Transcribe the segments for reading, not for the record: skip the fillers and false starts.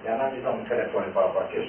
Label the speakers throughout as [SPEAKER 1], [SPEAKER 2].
[SPEAKER 1] Ja nacisam telefone para partir.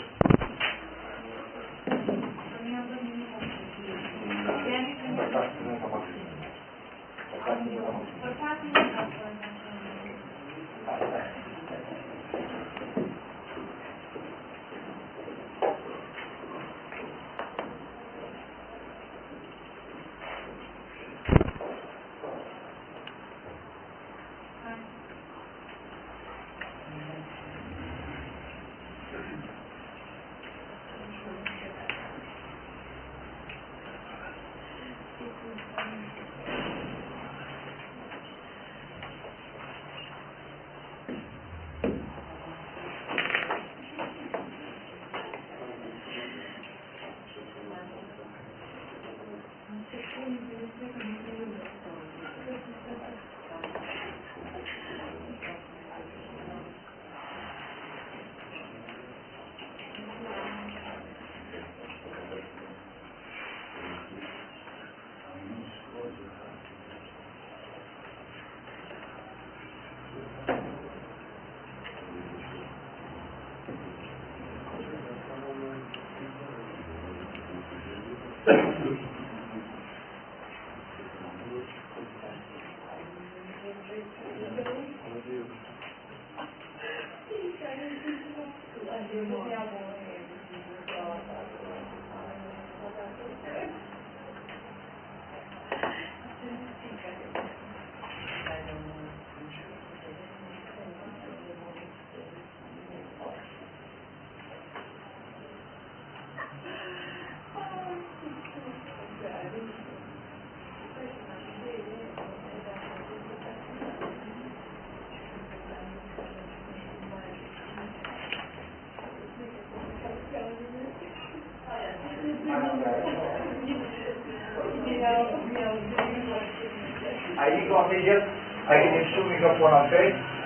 [SPEAKER 1] Aí com a medida, aí deixa o microfone à frente.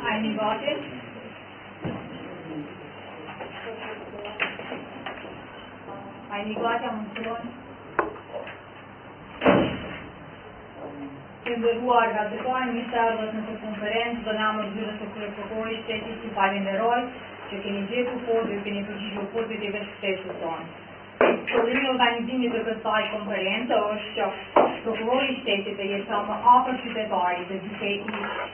[SPEAKER 2] Ai negócios? Ai negócio funciona? Të ndërruar nga dëtojnë, mishë ardhët në të konferencë, dhe nga mërzyrës të kërë prokurorit shtetit që falenderoj, që keni gjetur dhe keni përgjigjur pozitive shtetit tonë. Qëllimi organizimit të kësaj konferencë është që prokurori shtetit të jetë sa më afër qytetarit dhe duke i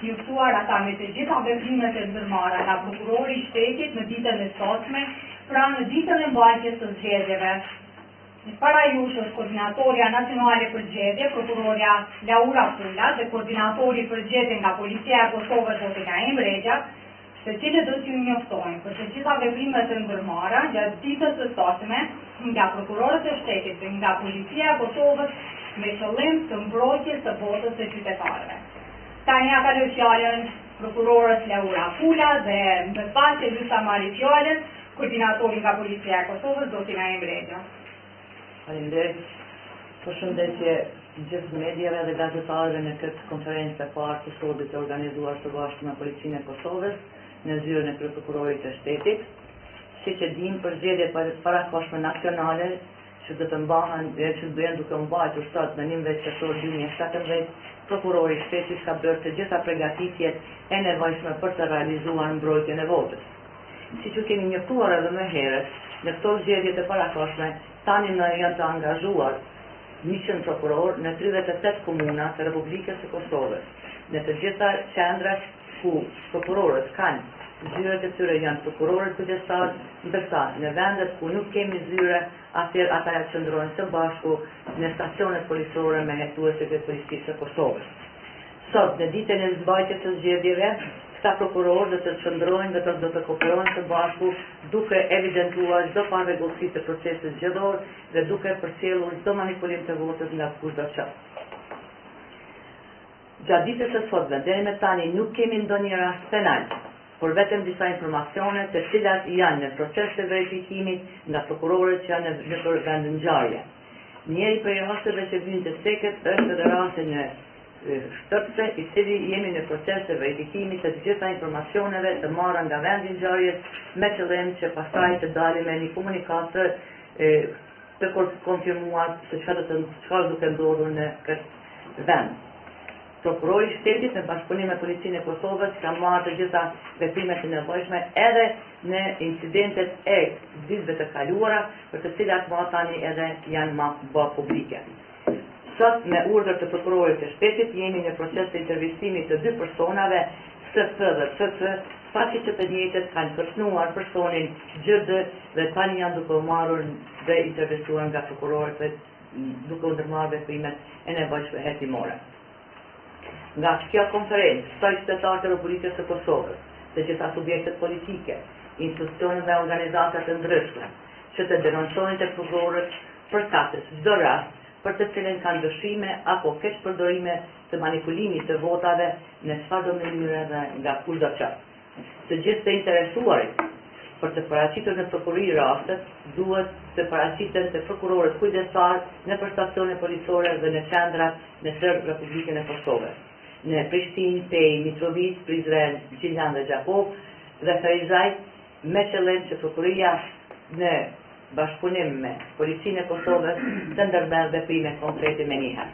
[SPEAKER 2] njoftuar ata me të gjitha veprimet e ndërmarra nga prokurori shtetit në ditën e sotme, pra në ditën e mbajtjes së zgjedhjeve. Para jush është koordinatorja nacionale për zgjedhje, prokurorja Laura Pula dhe koordinatori për zgjedhje nga Policia e Kosovës Zoti Naim Regja, të cilët do t'ju njoftojnë për të gjitha veprimet e ndërmarra gjatë ditës së sotme nga prokurorët e shtetit dhe nga Policia e Kosovës me qëllim të mbrojtjes së votës së qytetarëve. Tani ja kaloj fjalën prokurorës Laura Pula dhe më pas se lusa marri fjalën koordinatori nga Policia e Kosovës Zoti Naim Regja.
[SPEAKER 3] Faleminderit. Përshëndetje gjithë medjave dhe gazetarëve në këtë konferencë të parë të sotme të organizuar së bashku me Policinë e Kosovës në zyrën e kryeprokurorit të shtetit. siç e dim për zgjedhjet parakohshme nacionale që do të mbahen dhe që do jenë duke mbajtur sot në 11 qershor 2017, prokurori i shtetit ka bërë të gjitha përgatitjet e nevojshme për të realizuar mbrojtjen e votës. Siç u kemi njoftuar edhe më herët, në këto zgjedhje të parakohshme tani janë të angazhuar 100 prokuror në 38 komuna të Republikës së Kosovës. Në të gjitha qendrat ku prokurorët kanë zyret e tyre janë prokurorët kujdestar, ndërsa në vendet ku nuk kemi zyre, atëherë ata qëndrojnë së bashku në stacionet policore me hetuesit e policisë së Kosovës. Sot, në ditën e zbajtjes së zgjedhjeve, këta prokurorë do të qëndrojnë dhe do të kooperojnë së bashku duke evidentuar çdo parregullsi të procesit zgjedhor dhe duke përcjellur çdo manipulim të votës nga kushdo qoftë. Gjatë ditës së sotme deri më tani nuk kemi ndonjë rast penal, por vetëm disa informacione të cilat janë në proces të verifikimit nga prokurorët që janë në vendngjarje. Njëri prej rasteve që vijnë të sekët është edhe rasti në Shtëpse, i cili jemi në proces të verifikimit të gjitha informacioneve të marra nga vendi i ngjarjes me qëllim që pastaj të dalim me një komunikat të konfirmuar se çfarë do të ndodhur në këtë vend. Prokurori i shtetit në bashkëpunim me policinë e Kosovës ka marrë të gjitha veprimet e nevojshme edhe në incidentet e ditëve të kaluara, për të cilat më tani edhe janë bë publike. Sot me urdhër të prokurorit të shtetit jemi në proces të intervistimit të 2 personave, SF dhe CC, pasi që të njëjtët kanë kërcënuar personin GD dhe tani janë duke marrur dhe intervistuar nga prokurorët dhe duke u ndërmarrë veprimet e nevojshme hetimore. Nga kjo konferencë, sot qytetarët e Republikës së Kosovës, të gjitha subjektet politike, institucionet dhe organizatat të ndryshme, që të denoncojnë të prokurorët përkatës çdo rast për të cilën kanë dëshime apo keq përdorime të manipulimit të votave në çfarëdo mënyre dhe nga kushdo qoftë. Të gjithë të interesuarit për të paraqitur në prokurori rastet, duhet të paraqiten të prokurorët kujdestar në stacione policore dhe në qendrat në tërë Republikën e Kosovës. Në Prishtinë, Pej, Mitrovic, Prizren, Gjiljan dhe Gjakov dhe Ferizaj, me qëllim që prokuria në bashkëpunim me policinë e Kosovës të ndërmerr veprime konkrete me njëherë.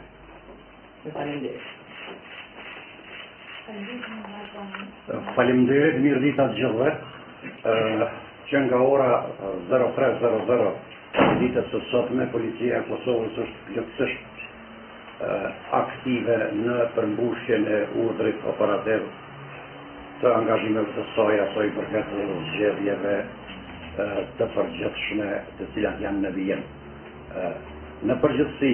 [SPEAKER 3] Faleminderit.
[SPEAKER 4] Faleminderit, mirë ditë të gjithëve. Që nga ora 03:00 ditës së sotme, policia e Kosovës është plotësisht aktive në përmbushjen e urdhrit operativ të angazhimeve të saj aso i përket zgjedhjeve të përgjithshme të cilat janë në vijim. Në përgjithësi,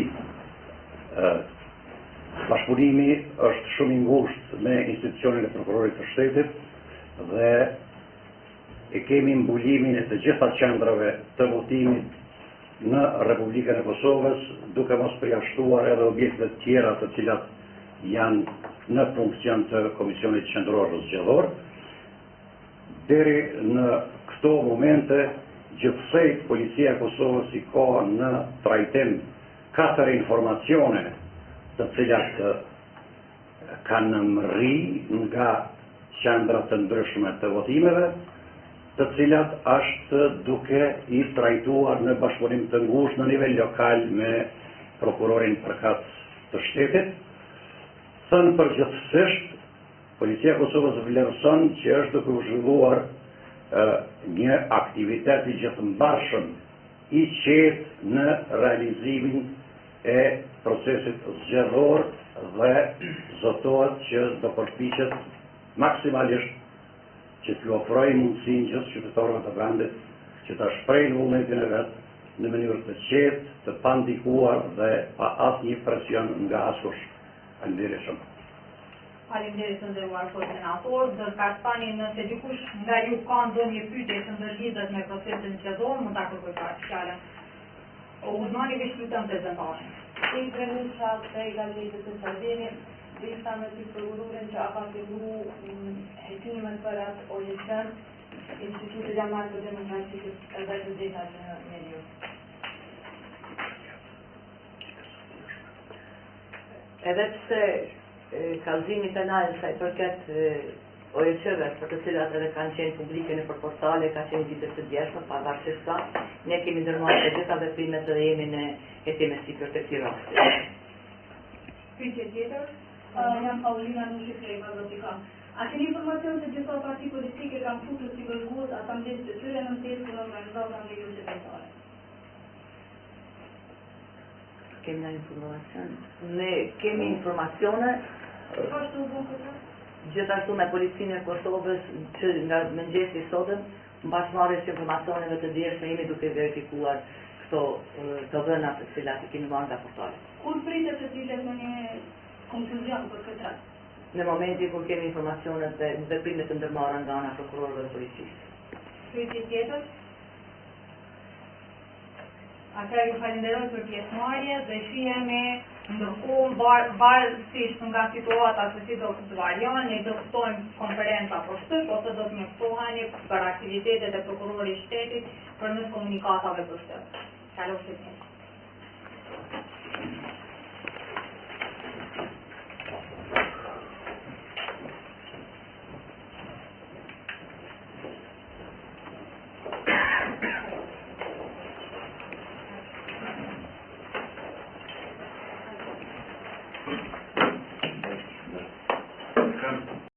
[SPEAKER 4] bashkëpunimi është shumë i ngushtë me institucionin e prokurorit të shtetit dhe e kemi mbulimin e të gjitha qendrave të votimit në Republikën e Kosovës, duke mos përjashtuar edhe objektet tjera të cilat janë në funksion të Komisionit Qendror Zgjedhor. Deri në këto momente, gjithsej policia e Kosovës i ka në trajtim 4 informacione të cilat kanë mri nga qendra të ndryshme të votimeve, të cilat është duke i trajtuar në bashkëpunim të ngushtë në nivel lokal me prokurorin përkatës të shtetit. Thënë përgjithsisht, policia e Kosovës vlerëson që është duke u zhvilluar një aktivitet i gjithëmbarshëm i qetë në realizimin e procesit zgjedhor dhe zotohet që do përpiqet maksimalisht që t'ju ofrojë mundësinë gjithë qytetarëve të vendit që ta shprehin vullnetin e vet në mënyrë të qetë, të pandikuar dhe pa asnjë presion nga askush. Faleminderit shumë.
[SPEAKER 2] Faleminderit të nderuar koordinator, ndërkaq tani nëse dikush nga ju ka ndonjë pyetje që ndërlidhet me procesin zgjedhor, mund ta kërkoj fjalën. Uzmani veç lutem prezantohen.
[SPEAKER 5] Im premisha të i gazetit të Sardini, Vista me të prokurorin që a ka fillu hetimet për atë OJC, Institutit Jamal të Demokratikës edhe të drejtat në mediu.
[SPEAKER 3] Edhe pse kallëzimi penal sa i përket OEQ-ve, për të cilat edhe kanë qenë publike në portale, ka qenë ditët të djeshme, pavarësisht sa, ne kemi ndërmarrë të gjitha veprimet dhe jemi në hetime sipër të këtij rasti.
[SPEAKER 2] Pyetje tjetër?
[SPEAKER 5] Jam Paulina Nushi Fleva Zotika. A keni informacion se disa parti politike kanë futur si bërgues asambletë të tyre në testë në organizata nga ju qytetare?
[SPEAKER 3] Kemi në informacion? Ne kemi informacione,
[SPEAKER 5] Çfarë u bën këtë?
[SPEAKER 3] gjithashtu me policinë e Kosovës, që nga mëngjesi i sotëm, mbas marrjes së informacioneve të djeshme jemi duke verifikuar këto të dhëna të cilat i kemi marrë nga portalet.
[SPEAKER 5] Kur pritet të dilet në një konkluzion për këtë rast?
[SPEAKER 3] Në momentin kur kemi informacionet dhe veprimet të ndërmarra nga ana prokurorëve dhe policisë.
[SPEAKER 2] Pyetje tjetër? Atëherë ju falenderoj për pjesëmarrje dhe shihemi ndërkohë varësisht nga situata se si do të varion, ne do të ftojmë konferenca për shtyp ose do të njoftoheni për aktivitetet e prokurorit shtetit përmes komunikatave për shtyp. Kalofshi mirë.